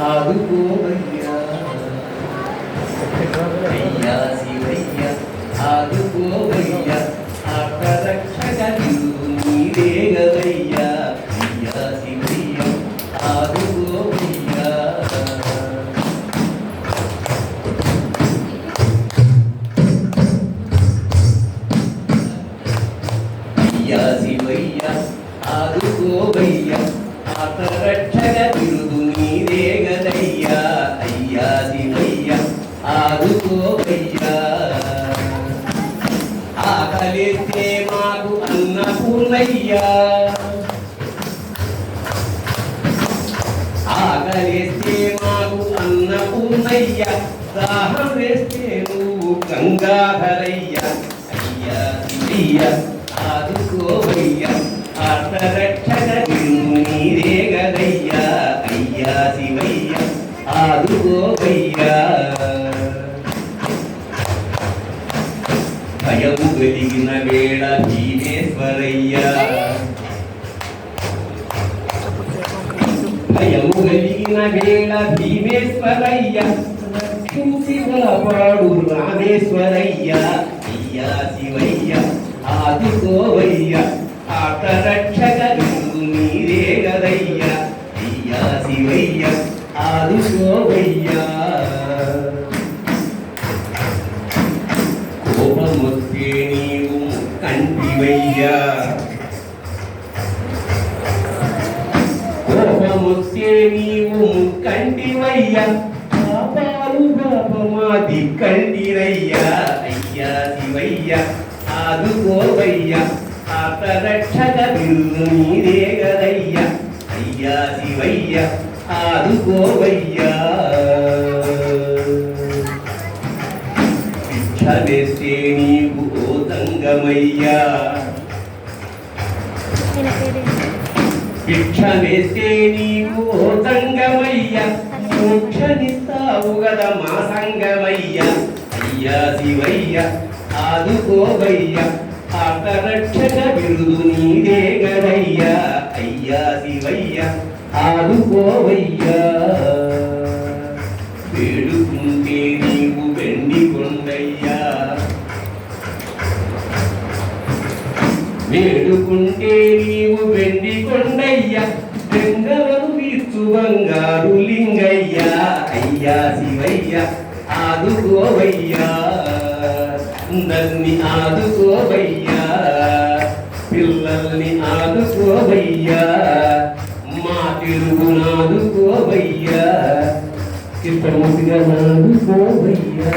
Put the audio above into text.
ఆదుకోవయ్యా అయ్యా శివయ్య ఆదుకోవయ్యా ఆత్మరక్షక నీవేగవయ్యా అయ్యా శివయ్య ఆదుకోవయ్యా అయ్యా శివయ్య ఆదుకోవయ్యా ఆత్మరక్షక బిరుదు నీవేగదయ్యా అయ్యా శివయ్య ఆదుకోవయ్యా ఆకలిస్తే మాకు అన్నపూర్ణయ్యా ఆకలిస్తే మాకు అన్నపూర్ణయ్యా దాహం వేస్తే నువ్వు గంగాధరయ్యా అయ్యా శివయ్య ఆదుకోవయ్యా ఆత్మరక్షక నీవేగదయ్యా అయ్యా శివయ్య ఆదుకోవయ్యా భయము కలిగిన వేళ భీమేశ్వరయ్యా భయము కలిగిన వేళ భీమేశ్వరయ్యా రక్షించి కాపాడు రామేశ్వరయ్యా అయ్యా శివయ్య ఆదుకోవయ్యా ఆత్మరక్షక నీవేగదయ్యా అయ్యా శివయ్య ఆదుకోవయ్యా కోపమొస్తే నీవు కంటివయ్యా కోపమొస్తే నీవు కంటివయ్యా పాపాలు పాపమాది కంటిరయ్యా అయ్యా శివయ్య ఆదుకోవయ్యా ఆత్మరక్షక నీవేగదయ్యా అయ్యా శివయ్య ఆదుకోవయ్యా భిక్షవేస్తే నీవు ఓ తంగమయ్యా భిక్షవేస్తే నీవు ఓ తంగమయ్యా మోక్షనిస్తావు గదా మా సంగమయ్యా అయ్యా శివయ్య ఆదుకోవయ్యా ఆత్మరక్షక బిరుదు నీవేగదయ్యా అయ్యా శివయ్య ఆదుకోవయ్యా వేడుకుంటే నీవు వెండి కొండయ్యా వేడుకుంటే నీవు వెండి కొండయ్యా గంగలను తీర్చు బంగారు లింగయ్యా అయ్యా శివయ్య ఆదుకోవయ్యా అందరిని ఆదుకోవయ్యా పిల్లల్ని ఆదుకోవయ్యా మా తిరుగునాదుకోవయ్యా చిత్రముగా నాదుకోవయ్యా